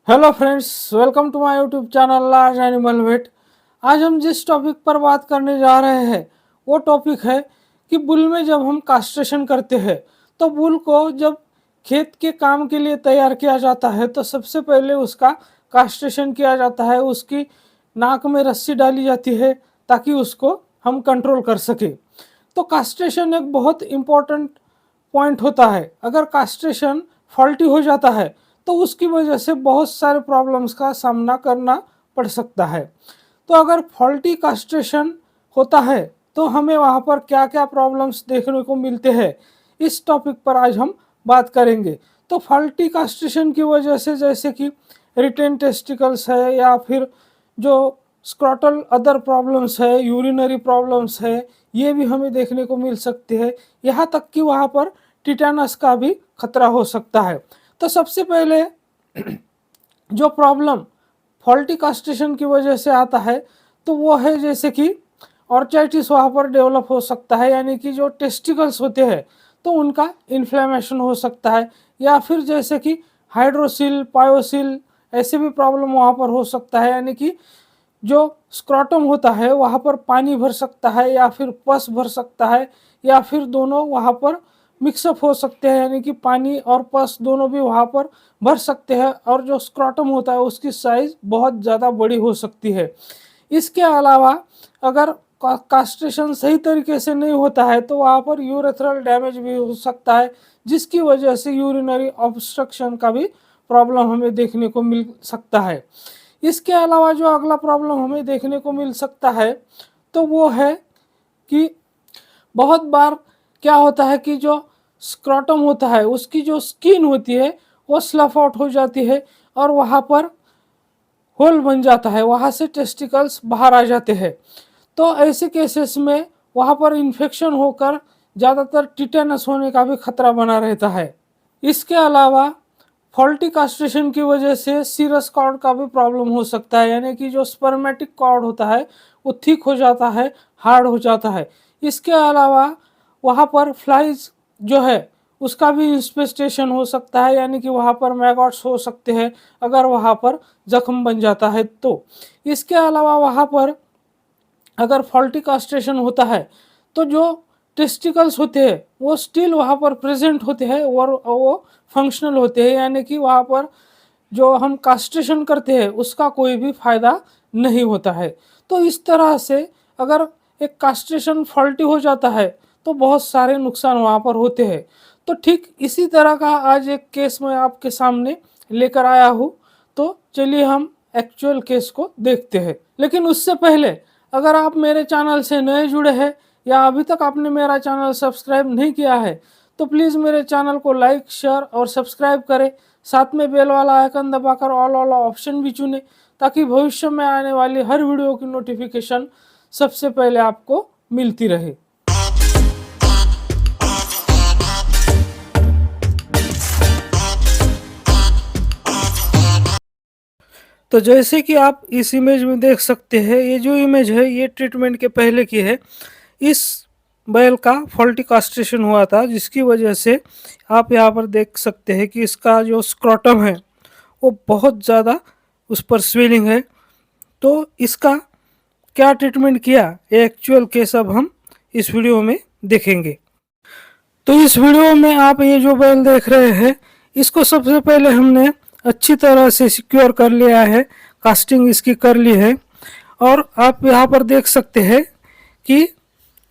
Hello friends, welcome to my YouTube channel large animal vet. आज हम जिस topic पर बात करने जा रहे हैं वो टॉपिक है कि बुल में जब हम कास्ट्रेशन करते हैं तो बुल को जब खेत के काम के लिए तैयार किया जाता है तो सबसे पहले उसका कास्ट्रेशन किया जाता है। उसकी नाक में रस्सी डाली जाती है ताकि उसको हम कंट्रोल कर सके। तो कास्ट्रेशन एक बहुत इम्पोर्टेंट पॉइंट होता है। अगर कास्ट्रेशन फॉल्टी हो जाता है तो उसकी वजह से बहुत सारे प्रॉब्लम्स का सामना करना पड़ सकता है। तो अगर फॉल्टी कास्ट्रेशन होता है तो हमें वहाँ पर क्या क्या प्रॉब्लम्स देखने को मिलते हैं, इस टॉपिक पर आज हम बात करेंगे। तो फॉल्टी कास्ट्रेशन की वजह से जैसे कि रिटेन टेस्टिकल्स है या फिर जो स्क्रॉटल अदर प्रॉब्लम्स है, यूरिनरी प्रॉब्लम्स है, ये भी हमें देखने को मिल सकती है। यहाँ तक कि वहाँ पर टिटेनस का भी खतरा हो सकता है। तो सबसे पहले जो प्रॉब्लम फॉल्टी कास्ट्रेशन की वजह से आता है तो वो है जैसे कि ऑर्चाइटिस वहाँ पर डेवलप हो सकता है, यानी कि जो टेस्टिकल्स होते हैं तो उनका इन्फ्लेमेशन हो सकता है। या फिर जैसे कि हाइड्रोसिल पायोसिल ऐसे भी प्रॉब्लम वहाँ पर हो सकता है, यानी कि जो स्क्रॉटम होता है वहाँ पर पानी भर सकता है या फिर पस भर सकता है या फिर दोनों वहाँ पर मिक्सअप हो सकते हैं, यानी कि पानी और पस दोनों भी वहाँ पर भर सकते हैं और जो स्क्रॉटम होता है उसकी साइज बहुत ज़्यादा बड़ी हो सकती है। इसके अलावा अगर कास्ट्रेशन सही तरीके से नहीं होता है तो वहाँ पर यूरेथ्रल डैमेज भी हो सकता है, जिसकी वजह से यूरिनरी ऑब्स्ट्रक्शन का भी प्रॉब्लम हमें देखने को मिल सकता है। इसके अलावा जो अगला प्रॉब्लम हमें देखने को मिल सकता है तो वो है कि बहुत बार क्या होता है कि जो स्क्रॉटम होता है उसकी जो स्किन होती है वो स्लफ आउट हो जाती है और वहाँ पर होल बन जाता है, वहाँ से टेस्टिकल्स बाहर आ जाते हैं। तो ऐसे केसेस में वहाँ पर इन्फेक्शन होकर ज़्यादातर टिटेनस होने का भी खतरा बना रहता है। इसके अलावा फॉल्टी कास्ट्रेशन की वजह से सीरस कॉर्ड का भी प्रॉब्लम हो सकता है, यानी कि जो स्पर्मेटिक कॉर्ड होता है वो थिक हो जाता है, हार्ड हो जाता है। इसके अलावा वहाँ पर फ्लाइज जो है उसका भी इंस्पेस्टेशन हो सकता है, यानी कि वहाँ पर मैगॉट्स हो सकते हैं अगर वहाँ पर जख्म बन जाता है तो। इसके अलावा वहाँ पर अगर फॉल्टी कास्ट्रेशन होता है तो जो टेस्टिकल्स होते हैं वो स्टिल वहाँ पर प्रेजेंट होते हैं और वो फंक्शनल होते हैं, यानी कि वहाँ पर जो हम कास्ट्रेशन करते हैं उसका कोई भी फायदा नहीं होता है। तो इस तरह से अगर एक कास्ट्रेशन फॉल्टी हो जाता है तो बहुत सारे नुकसान वहाँ पर होते हैं। तो ठीक इसी तरह का आज एक केस मैं आपके सामने लेकर आया हूँ। तो चलिए हम एक्चुअल केस को देखते हैं। लेकिन उससे पहले अगर आप मेरे चैनल से नए जुड़े हैं या अभी तक आपने मेरा चैनल सब्सक्राइब नहीं किया है तो प्लीज़ मेरे चैनल को लाइक शेयर और सब्सक्राइब करें। साथ में बेल वाला आइकन दबाकर ऑल वाला ऑप्शन भी चुनें ताकि भविष्य में आने वाली हर वीडियो की नोटिफिकेशन सबसे पहले आपको मिलती रहे। तो जैसे कि आप इस इमेज में देख सकते हैं, ये जो इमेज है ये ट्रीटमेंट के पहले की है। इस बैल का फॉल्टी कास्ट्रेशन हुआ था जिसकी वजह से आप यहाँ पर देख सकते हैं कि इसका जो स्क्रॉटम है वो बहुत ज़्यादा उस पर स्वेलिंग है। तो इसका क्या ट्रीटमेंट किया ये एक्चुअल केस अब हम इस वीडियो में देखेंगे। तो इस वीडियो में आप ये जो बैल देख रहे हैं इसको सबसे पहले हमने अच्छी तरह से सिक्योर कर लिया है, कास्टिंग इसकी कर ली है। और आप यहाँ पर देख सकते हैं कि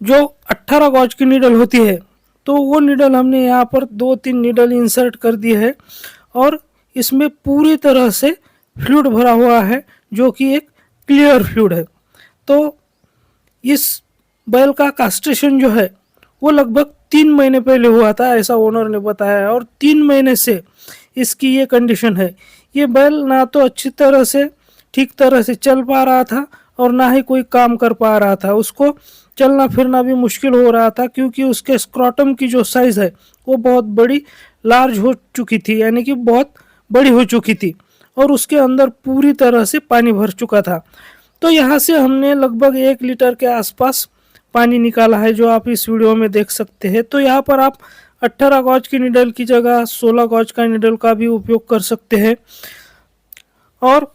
जो 18 गॉज की नीडल होती है तो वो नीडल हमने यहाँ पर 2-3 नीडल इंसर्ट कर दी है और इसमें पूरी तरह से फ्लूइड भरा हुआ है जो कि एक क्लियर फ्लूइड है। तो इस बैल का कास्ट्रेशन जो है वो लगभग 3 महीने पहले हुआ था, ऐसा ओनर ने बताया। और 3 महीने से इसकी ये कंडीशन है। ये बैल ना तो अच्छी तरह से ठीक तरह से चल पा रहा था और ना ही कोई काम कर पा रहा था। उसको चलना फिरना भी मुश्किल हो रहा था क्योंकि उसके स्क्रॉटम की जो साइज़ है वो बहुत बड़ी लार्ज हो चुकी थी, यानी कि बहुत बड़ी हो चुकी थी और उसके अंदर पूरी तरह से पानी भर चुका था। तो यहाँ से हमने लगभग 1 लीटर के आसपास पानी निकाला है जो आप इस वीडियो में देख सकते हैं। तो यहाँ पर आप 18 गॉज की नीडल की जगह 16 गॉज का नीडल का भी उपयोग कर सकते हैं। और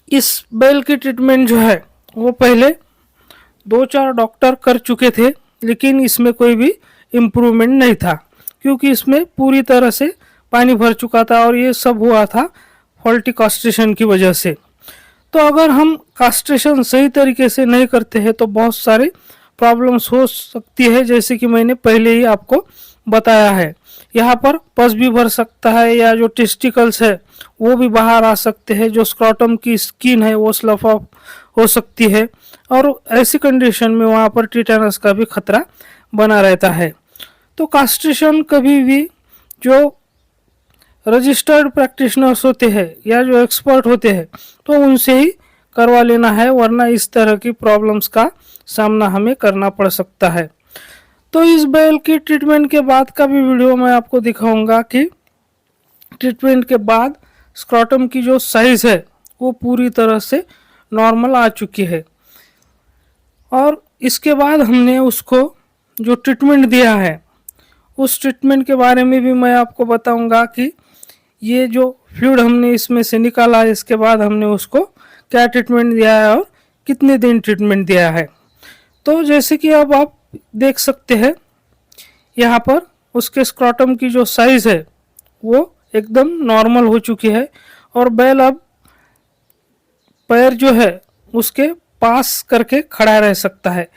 इस बेल की ट्रीटमेंट जो है वो पहले 2-4 डॉक्टर कर चुके थे, लेकिन इसमें कोई भी इम्प्रूवमेंट नहीं था, क्योंकि इसमें पूरी तरह से पानी भर चुका था और ये सब हुआ था फॉल्टी कास्ट्रेशन की वजह से। तो अगर हम कास्ट्रेशन सही तरीके से नहीं करते हैं तो बहुत सारी प्रॉब्लम्स हो सकती है, जैसे कि मैंने पहले ही आपको बताया है। यहाँ पर पस भी भर सकता है, या जो टेस्टिकल्स है वो भी बाहर आ सकते हैं, जो स्क्रॉटम की स्किन है वो स्लफ ऑफ हो सकती है, और ऐसी कंडीशन में वहाँ पर टिटेनस का भी खतरा बना रहता है। तो कास्ट्रेशन कभी भी जो रजिस्टर्ड प्रैक्टिशनर्स होते हैं या जो एक्सपर्ट होते हैं तो उनसे ही करवा लेना है, वरना इस तरह की प्रॉब्लम्स का सामना हमें करना पड़ सकता है। तो इस बेल की ट्रीटमेंट के बाद का भी वीडियो मैं आपको दिखाऊंगा कि ट्रीटमेंट के बाद स्क्रॉटम की जो साइज है वो पूरी तरह से नॉर्मल आ चुकी है, और इसके बाद हमने उसको जो ट्रीटमेंट दिया है उस ट्रीटमेंट के बारे में भी मैं आपको बताऊंगा कि ये जो फ्लूइड हमने इसमें से निकाला है इसके बाद हमने उसको क्या ट्रीटमेंट दिया है और कितने दिन ट्रीटमेंट दिया है। तो जैसे कि अब आप देख सकते हैं यहाँ पर उसके स्क्रॉटम की जो साइज है वो एकदम नॉर्मल हो चुकी है, और बैल अब पैर जो है उसके पास करके खड़ा रह सकता है।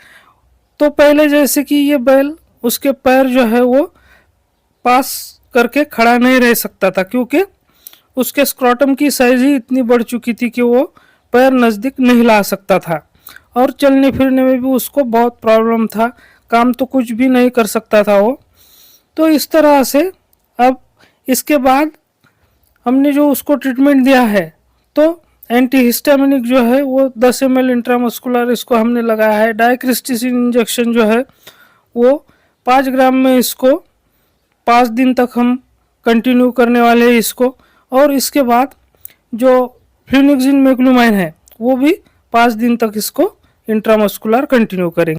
तो पहले जैसे कि ये बैल उसके पैर जो है वो पास करके खड़ा नहीं रह सकता था, क्योंकि उसके स्क्रॉटम की साइज ही इतनी बढ़ चुकी थी कि वो पैर नज़दीक नहीं ला सकता था, और चलने फिरने में भी उसको बहुत प्रॉब्लम था, काम तो कुछ भी नहीं कर सकता था वो। तो इस तरह से अब इसके बाद हमने जो उसको ट्रीटमेंट दिया है तो एंटीहिस्टामिनिक जो है वो 10 ml इंट्रामस्कुलर इसको हमने लगाया है। डाइक्रिस्टिसिन इंजेक्शन जो है वो 5 ग्राम में इसको 5 दिन तक हम कंटिन्यू करने वाले हैं इसको, और इसके बाद जो फ्लुनिक्सिन मैक्लुमाइन है वो भी 5 दिन तक इसको इंट्रामस्कुलर कंटिन्यू करेंगे।